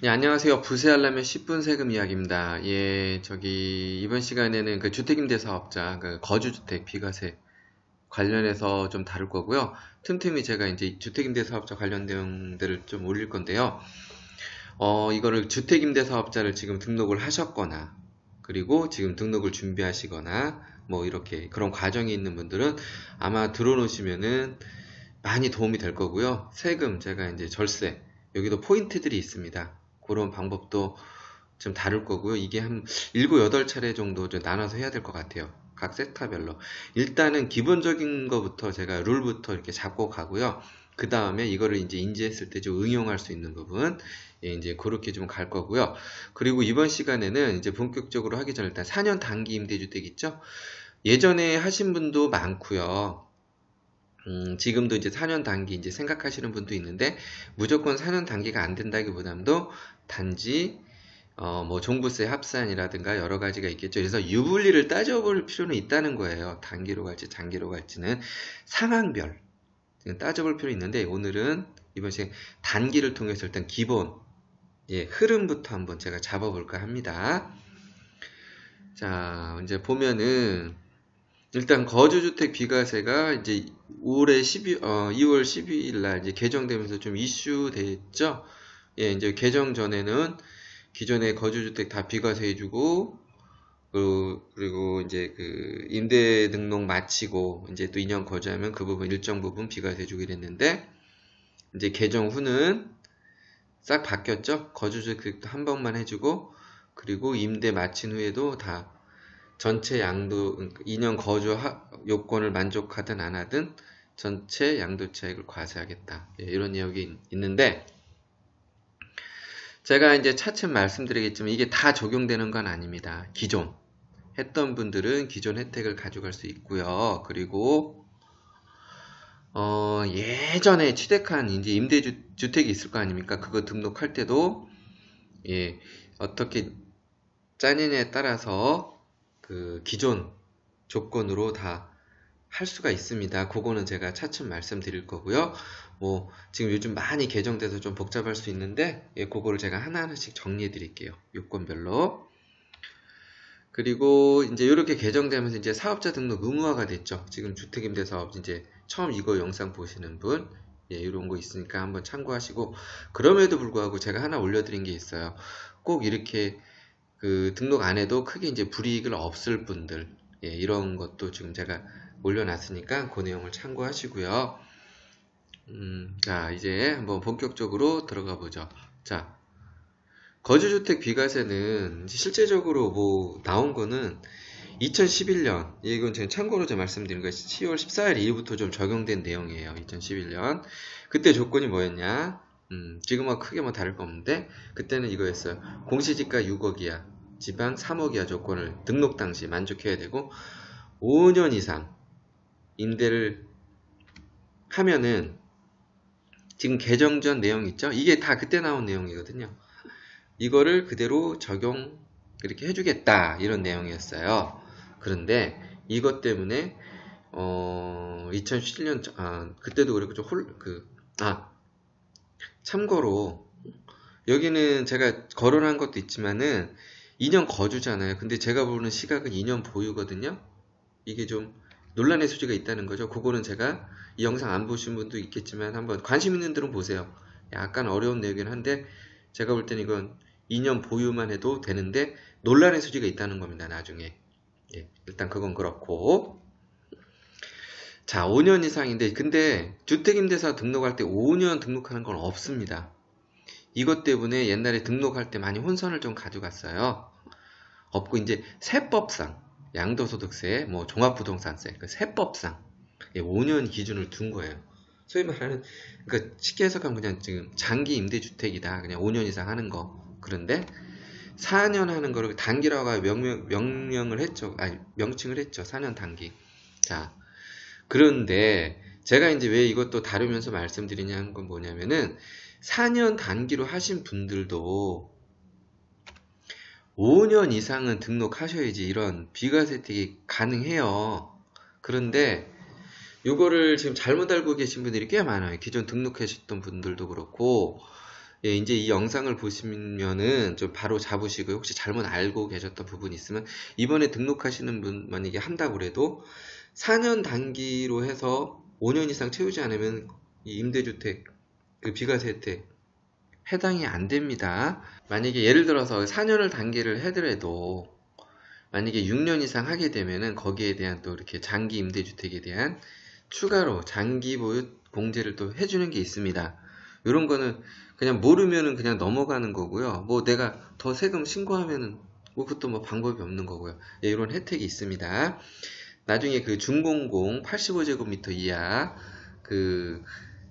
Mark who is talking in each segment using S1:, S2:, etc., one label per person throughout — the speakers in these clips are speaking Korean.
S1: 예, 안녕하세요. 부세하려면 10분 세금 이야기입니다. 예, 이번 시간에는 그 주택임대 사업자, 그 거주주택 비과세 관련해서 좀 다룰 거고요. 틈틈이 제가 이제 주택임대 사업자 관련 내용들을 좀 올릴 건데요. 이거를 주택임대 사업자를 지금 등록을 하셨거나, 그리고 지금 등록을 준비하시거나, 뭐 이렇게 그런 과정이 있는 분들은 아마 들어놓으시면은 많이 도움이 될 거고요. 세금, 제가 이제 절세, 여기도 포인트들이 있습니다. 그런 방법도 좀 다룰 거고요. 이게 한 7, 8차례 정도 좀 나눠서 해야 될 것 같아요. 각 섹터별로. 일단은 기본적인 거부터 제가 룰부터 이렇게 잡고 가고요. 그 다음에 이거를 이제 인지했을 때 좀 응용할 수 있는 부분, 예, 이제 그렇게 좀 갈 거고요. 그리고 이번 시간에는 이제 본격적으로 하기 전에 일단 4년 단기 임대주택 있죠? 예전에 하신 분도 많고요. 지금도 이제 4년 단기 이제 생각하시는 분도 있는데 무조건 4년 단기가 안 된다기보다도 단지 뭐 종부세 합산이라든가 여러 가지가 있겠죠. 그래서 유불리를 따져볼 필요는 있다는 거예요. 단기로 갈지 장기로 갈지는 상황별 지금 따져볼 필요 있는데 오늘은 이번 시간 단기를 통해서 일단 기본 예, 흐름부터 한번 제가 잡아볼까 합니다. 자, 이제 보면은 일단 거주주택 비과세가 이제 올해 2월 12일 날 이제 개정되면서 좀 이슈 됐죠. 예, 이제 개정 전에는 기존의 거주주택 다 비과세 해주고 그리고 이제 그 임대 등록 마치고 이제 또 2년 거주하면 그 부분 일정 부분 비과세 해주고 이랬는데 이제 개정 후는 싹 바뀌었죠. 거주주택도 한 번만 해주고 그리고 임대 마친 후에도 다 전체 양도 2년 거주 요건을 만족하든 안 하든 전체 양도 차익을 과세하겠다. 예, 이런 내용이 있는데 제가 이제 차츰 말씀드리겠지만 이게 다 적용되는 건 아닙니다. 기존 했던 분들은 기존 혜택을 가져갈 수 있고요. 그리고 예전에 취득한 이제 임대주택이 있을 거 아닙니까? 그거 등록할 때도 예, 어떻게 짜느냐에 따라서 그 기존 조건으로 다 할 수가 있습니다. 그거는 제가 차츰 말씀드릴 거고요. 뭐 지금 요즘 많이 개정돼서 좀 복잡할 수 있는데 예, 그거를 제가 하나하나씩 정리해 드릴게요. 요건별로. 그리고 이제 이렇게 개정되면서 이제 사업자 등록 의무화가 됐죠. 지금 주택임대사업 이제 처음 이거 영상 보시는 분 예, 이런 거 있으니까 한번 참고하시고 그럼에도 불구하고 제가 하나 올려드린 게 있어요. 꼭 이렇게 그 등록 안 해도 크게 이제 불이익을 없을 분들 예, 이런 것도 지금 제가 올려놨으니까 그 내용을 참고하시고요. 자 이제 한번 본격적으로 들어가 보죠. 자 거주주택 비과세는 실제적으로 뭐 나온 거는 2011년 이건 제가 참고로 좀 말씀드린 거 10월 14일 이후부터 좀 적용된 내용이에요. 2011년 그때 조건이 뭐였냐? 지금과 크게 뭐 다를 거 없는데 그때는 이거였어요. 공시지가 6억 이하, 지방 3억 이하 조건을 등록 당시 만족해야 되고 5년 이상 임대를 하면은 지금 개정 전 내용 있죠? 이게 다 그때 나온 내용이거든요. 이거를 그대로 적용 이렇게 해주겠다 이런 내용이었어요. 그런데 이것 때문에 2017년 그때도 그렇고 좀 참고로 여기는 제가 거론한 것도 있지만은 2년 거주잖아요. 근데 제가 보는 시각은 2년 보유거든요. 이게 좀 논란의 소지가 있다는 거죠. 그거는 제가 이 영상 안 보신 분도 있겠지만 한번 관심 있는 분들은 보세요. 약간 어려운 내용이긴 한데 제가 볼 땐 이건 2년 보유만 해도 되는데 논란의 소지가 있다는 겁니다. 나중에. 예, 일단 그건 그렇고 자 5년 이상인데 근데 주택임대사 등록할 때 5년 등록하는 건 없습니다. 이것 때문에 옛날에 등록할 때 많이 혼선을 좀 가져갔어요. 없고 이제 세법상 양도소득세, 뭐 종합부동산세, 그 세법상 5년 기준을 둔 거예요. 소위 말하는 그러니까 쉽게 해석하면 그냥 지금 장기 임대주택이다. 그냥 5년 이상 하는 거. 그런데 4년 하는 거를 단기라고 명령을 했죠. 아니 명칭을 했죠. 4년 단기. 자, 그런데 제가 이제 왜 이것도 다루면서 말씀드리냐는 건 뭐냐면은 4년 단기로 하신 분들도 5년 이상은 등록하셔야지 이런 비과세 혜택이 가능해요. 그런데 이거를 지금 잘못 알고 계신 분들이 꽤 많아요. 기존 등록하셨던 분들도 그렇고 예, 이제 이 영상을 보시면은 좀 바로 잡으시고요. 혹시 잘못 알고 계셨던 부분이 있으면 이번에 등록하시는 분 만약에 한다고 그래도 4년 단기로 해서 5년 이상 채우지 않으면 이 임대주택 그 비과세 혜택 해당이 안 됩니다. 만약에 예를 들어서 4년을 단기를 해더라도 만약에 6년 이상 하게 되면은 거기에 대한 또 이렇게 장기 임대주택에 대한 추가로 장기 보유 공제를 또 해주는 게 있습니다. 이런 거는 그냥 모르면은 그냥 넘어가는 거고요. 뭐 내가 더 세금 신고하면은 뭐 그것도 뭐 방법이 없는 거고요. 예, 이런 혜택이 있습니다. 나중에 그 중공공 85제곱미터 이하 그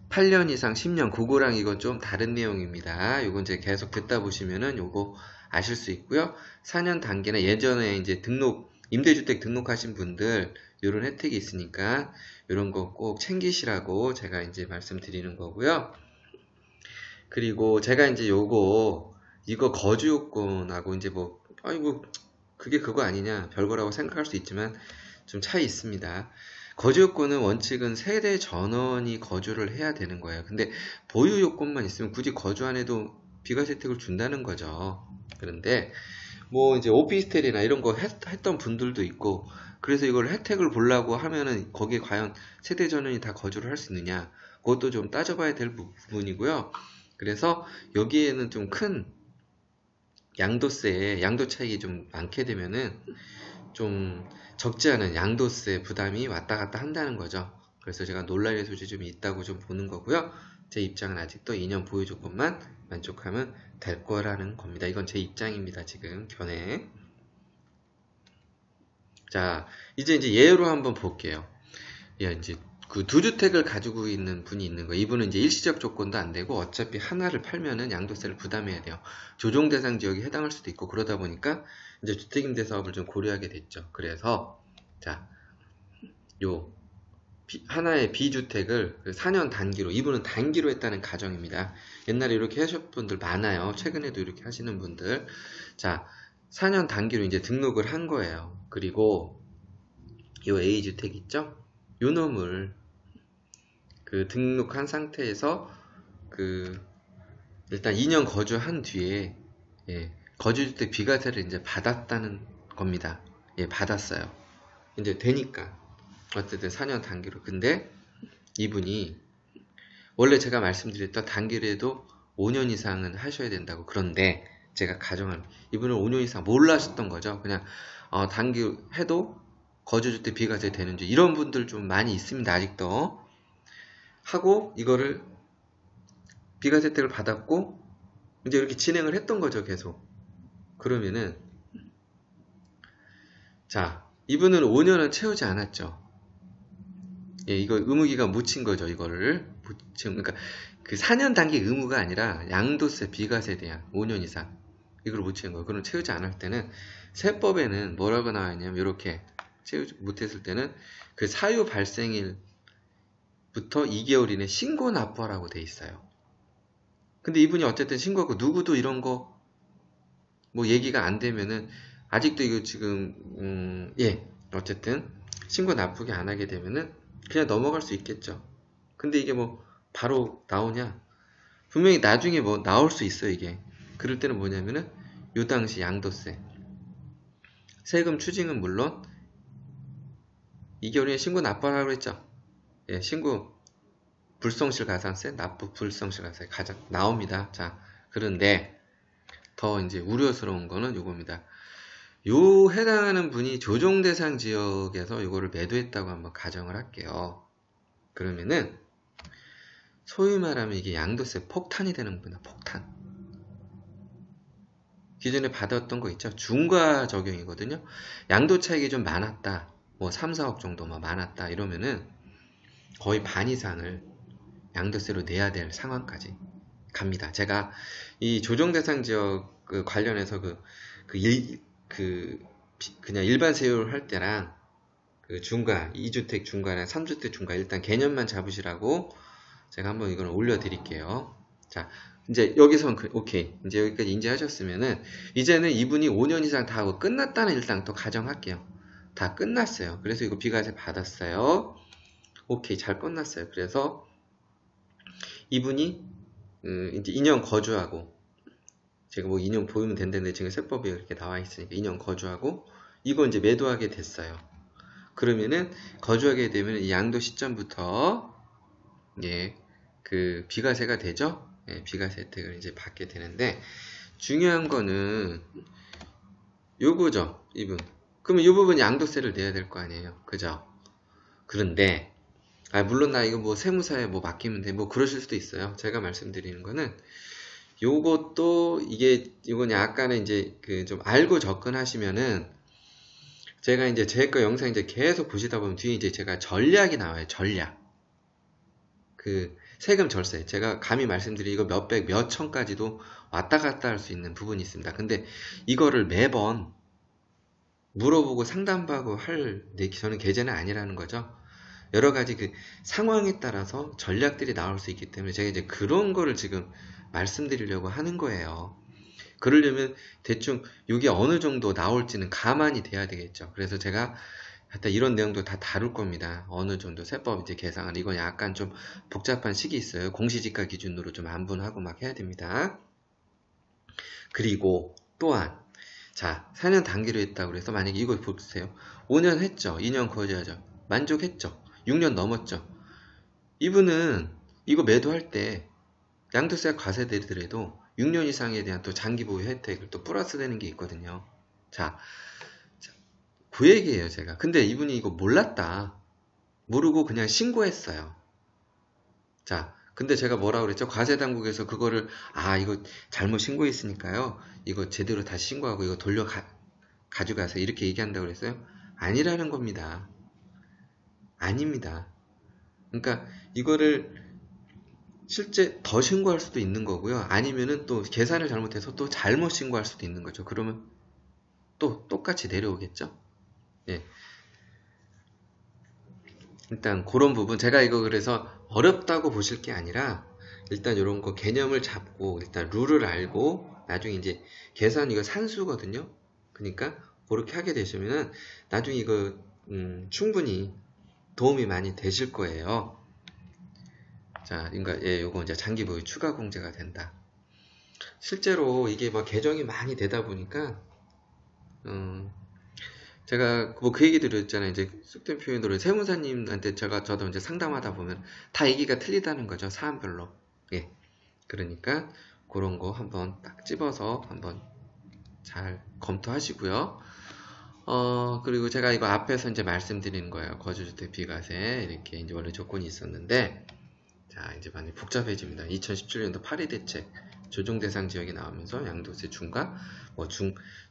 S1: 8년 이상 10년 그거랑 이건 좀 다른 내용입니다. 요건 이제 계속 듣다 보시면은 요거 아실 수 있고요. 4년 단계나 예전에 이제 임대주택 등록하신 분들 요런 혜택이 있으니까 요런 거 꼭 챙기시라고 제가 이제 말씀드리는 거고요. 그리고 제가 이제 이거 거주 요건하고 이제 뭐 아이고 그게 그거 아니냐 별거라고 생각할 수 있지만 좀 차이 있습니다. 거주 요건은 원칙은 세대 전원이 거주를 해야 되는 거예요. 근데 보유 요건만 있으면 굳이 거주 안 해도 비과세 혜택을 준다는 거죠. 그런데 뭐 이제 오피스텔이나 이런 거 했던 분들도 있고 그래서 이걸 혜택을 보려고 하면은 거기에 과연 세대 전원이 다 거주를 할 수 있느냐 그것도 좀 따져봐야 될 부분이고요. 그래서 여기에는 좀 큰 양도 차익이 좀 많게 되면은 좀 적지 않은 양도세 부담이 왔다 갔다 한다는 거죠. 그래서 제가 논란의 소지 좀 있다고 좀 보는 거고요. 제 입장은 아직도 2년 보유 조건만 만족하면 될 거라는 겁니다. 이건 제 입장입니다. 지금 견해. 자, 이제 예로 한번 볼게요. 야, 이제 그 두 주택을 가지고 있는 분이 있는 거예요. 이분은 이제 일시적 조건도 안 되고 어차피 하나를 팔면은 양도세를 부담해야 돼요. 조정 대상 지역에 해당할 수도 있고 그러다 보니까 이제 주택임대 사업을 좀 고려하게 됐죠. 그래서 자, 요 하나의 B주택을 4년 단기로 이분은 단기로 했다는 가정입니다. 옛날에 이렇게 하셨던 분들 많아요. 최근에도 이렇게 하시는 분들. 자, 4년 단기로 이제 등록을 한 거예요. 그리고 요 A주택 있죠? 요 놈을 그 등록한 상태에서 그 일단 2년 거주한 뒤에 예, 거주주택 비과세를 이제 받았다는 겁니다. 예, 받았어요. 이제 되니까 어쨌든 4년 단기로. 근데 이분이 원래 제가 말씀드렸던 단기로 해도 5년 이상은 하셔야 된다고. 그런데 제가 가정을 이분은 5년 이상 몰라셨던 거죠. 그냥 단기 해도 거주주택 비과세 되는지 이런 분들 좀 많이 있습니다. 아직도. 하고 이거를 비과세 혜택을 받았고 이제 이렇게 진행을 했던 거죠. 계속. 그러면은 자, 이분은 5년은 채우지 않았죠. 예, 이거 의무기간 묻힌 거죠. 이거를 묻힌 그러니까 그 4년 단기 의무가 아니라 양도세 비과세에 대한 5년 이상 이걸 묻힌 거예요. 그럼 채우지 않을 때는 세법에는 뭐라고 나와 있냐면 이렇게 채우지 못했을 때는 그 사유 발생일부터 2개월 이내 신고 납부하라고 돼 있어요. 근데 이분이 어쨌든 신고하고 누구도 이런 거 뭐 얘기가 안 되면은 아직도 이거 지금 예 어쨌든 신고 납부기 안 하게 되면은 그냥 넘어갈 수 있겠죠. 근데 이게 뭐 바로 나오냐? 분명히 나중에 뭐 나올 수 있어 이게. 그럴 때는 뭐냐면은 요 당시 양도세 세금 추징은 물론 2개월 이내 신고 납부하라고 했죠. 예, 신고 불성실 가산세, 납부 불성실 가산세 가장 나옵니다. 자, 그런데 더 이제 우려스러운 거는 요겁니다. 요 해당하는 분이 조정 대상 지역에서 요거를 매도했다고 한번 가정을 할게요. 그러면은 소위 말하면 이게 양도세 폭탄이 되는 겁니다. 폭탄. 기존에 받았던 거 있죠? 중과 적용이거든요. 양도 차익이 좀 많았다. 뭐 3, 4억 정도만 많았다. 이러면은 거의 반 이상을 양도세로 내야 될 상황까지 갑니다. 제가 이 조정 대상 지역 관련해서 그냥 일반 세율 할 때랑 그 중과 2주택 중과랑 3주택 중과 일단 개념만 잡으시라고 제가 한번 이걸 올려드릴게요. 자, 이제 여기서 오케이. 이제 여기까지 인지하셨으면은 이제는 이분이 5년 이상 다 하고 끝났다는 일단 또 가정할게요. 다 끝났어요. 그래서 이거 비과세 받았어요. 오케이, 잘 끝났어요. 그래서 이분이 이제 2년 거주하고, 제가 뭐 2년 보유면 된다는데 지금 세법에 이렇게 나와 있으니까 2년 거주하고, 이거 이제 매도하게 됐어요. 그러면은 거주하게 되면 이 양도 시점부터 예, 그 비과세가 되죠. 예, 비과세 혜택을 이제 받게 되는데, 중요한 거는 요거죠, 이분. 그러면 이 부분 양도세를 내야 될 거 아니에요, 그죠? 그런데 물론 나 이거 뭐 세무사에 뭐 맡기면 돼, 뭐 그러실 수도 있어요. 제가 말씀드리는 거는 요것도 이건 약간은 이제 그 좀 알고 접근하시면은, 제가 이제 제 거 영상 이제 계속 보시다 보면 뒤에 이제 제가 전략이 나와요. 전략. 그 세금 절세. 제가 감히 말씀드리면 이거 몇백, 몇천까지도 왔다 갔다 할 수 있는 부분이 있습니다. 근데 이거를 매번 물어보고 상담받고 저는 계제는 아니라는 거죠. 여러 가지 그 상황에 따라서 전략들이 나올 수 있기 때문에 제가 이제 그런 거를 지금 말씀드리려고 하는 거예요. 그러려면 대충 이게 어느 정도 나올지는 가만히 돼야 되겠죠. 그래서 제가 하여튼 이런 내용도 다 다룰 겁니다. 어느 정도 세법 이제 계상을, 이건 약간 좀 복잡한 식이 있어요. 공시지가 기준으로 좀 안분하고 막 해야 됩니다. 그리고 또한, 자, 4년 단기로 했다고 그래서 만약에 이거 보세요. 5년 했죠. 2년 거주하죠. 만족했죠. 6년 넘었죠. 이분은 이거 매도할 때 양도세가 과세되더라도 6년 이상에 대한 또 장기보유 혜택을 또 플러스 되는 게 있거든요. 자, 그 얘기예요, 제가. 근데 이분이 이거 몰랐다. 모르고 그냥 신고했어요. 자, 근데 제가 뭐라고 그랬죠? 과세당국에서 그거를, 이거 잘못 신고했으니까요. 이거 제대로 다시 신고하고 이거 가져가세요. 이렇게 얘기한다고 그랬어요? 아니라는 겁니다. 아닙니다. 그러니까 이거를 실제 더 신고할 수도 있는 거고요. 아니면은 또 계산을 잘못해서 또 잘못 신고할 수도 있는 거죠. 그러면 또 똑같이 내려오겠죠? 예. 일단 그런 부분, 제가 이거 그래서 어렵다고 보실 게 아니라 일단 이런 거 개념을 잡고 일단 룰을 알고 나중에 이제 계산, 이거 산수거든요. 그러니까 그렇게 하게 되시면은 나중에 이거 충분히 도움이 많이 되실 거예요. 자, 그러니까 요거 이제 장기 보유 추가 공제가 된다. 실제로 이게 뭐 개정이 많이 되다 보니까 제가 뭐 그 얘기 드렸잖아요. 이제 쑥된 표현으로 세무사님한테 저도 이제 상담하다 보면 다 얘기가 틀리다는 거죠. 사안별로. 예. 그러니까 그런 거 한번 딱 집어서 한번 잘 검토하시고요. 그리고 제가 이거 앞에서 이제 말씀드리는 거예요. 거주주택 비과세 이렇게 이제 원래 조건이 있었는데, 자, 이제 많이 복잡해집니다. 2017년도 8위 대책 조정 대상 지역이 나오면서 양도세 중과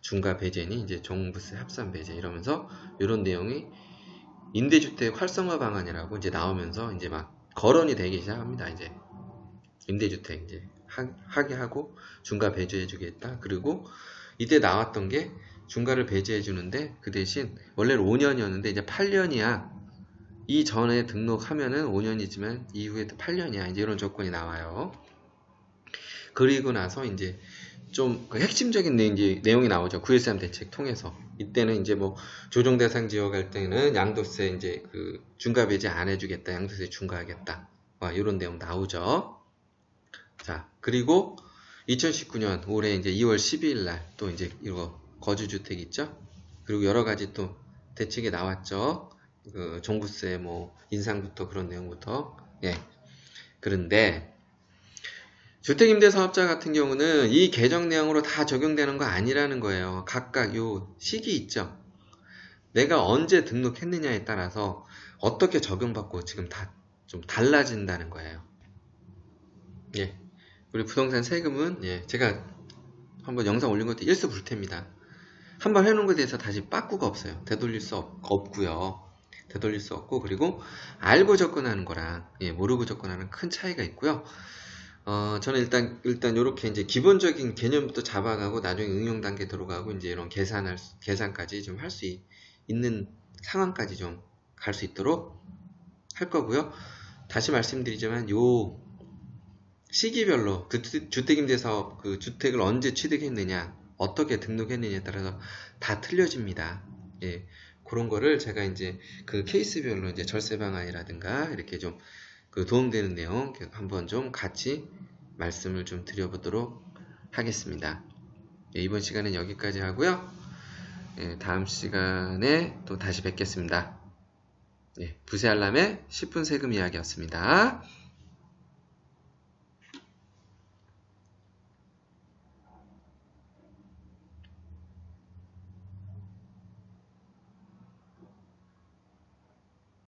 S1: 중과 배제니 이제 종부세 합산 배제 이러면서 이런 내용이 임대주택 활성화 방안이라고 이제 나오면서 이제 막 거론이 되기 시작합니다. 이제 임대주택 이제 하게 하고 중과 배제해 주겠다. 그리고 이때 나왔던 게 중과를 배제해 주는데 그 대신 원래는 5년이었는데 이제 8년이야. 이전에 등록하면은 5년이지만 이후에 8년이야. 이제 이런 조건이 나와요. 그리고 나서 이제 좀 그 핵심적인 내용이 나오죠. 9.13 대책 통해서. 이때는 이제 뭐 조정 대상 지역 할 때는 양도세 이제 그 중과 배제 안 해주겠다. 양도세 중과하겠다. 이런 내용 나오죠. 자, 그리고 2019년 올해 이제 2월 12일 날 또 이제 이거 거주주택 있죠. 그리고 여러 가지 또 대책이 나왔죠. 그 종부세 뭐 인상부터 그런 내용부터. 예. 그런데 주택임대사업자 같은 경우는 이 개정 내용으로 다 적용되는 거 아니라는 거예요. 각각 요 시기 있죠. 내가 언제 등록했느냐에 따라서 어떻게 적용받고 지금 다 좀 달라진다는 거예요. 예. 우리 부동산 세금은 제가 한번 영상 올린 것도 일수불태입니다. 한번 해놓은 것에 대해서 다시 빠꾸가 없어요. 되돌릴 수 없고요. 되돌릴 수 없고, 그리고 알고 접근하는 거랑 모르고 접근하는 큰 차이가 있고요. 저는 일단 요렇게 이제 기본적인 개념부터 잡아가고 나중에 응용 단계 들어가고 이제 이런 계산까지 좀 할 수 있는 상황까지 좀 갈 수 있도록 할 거고요. 다시 말씀드리지만 요 시기별로 그 주택임대사업 그 주택을 언제 취득했느냐, 어떻게 등록했느냐에 따라서 다 틀려집니다. 예. 그런 거를 제가 이제 그 케이스별로 이제 절세 방안이라든가 이렇게 좀 그 도움되는 내용 한번 좀 같이 말씀을 좀 드려보도록 하겠습니다. 예, 이번 시간은 여기까지 하고요. 예, 다음 시간에 또 다시 뵙겠습니다. 예, 부세 알람의 10분 세금 이야기였습니다.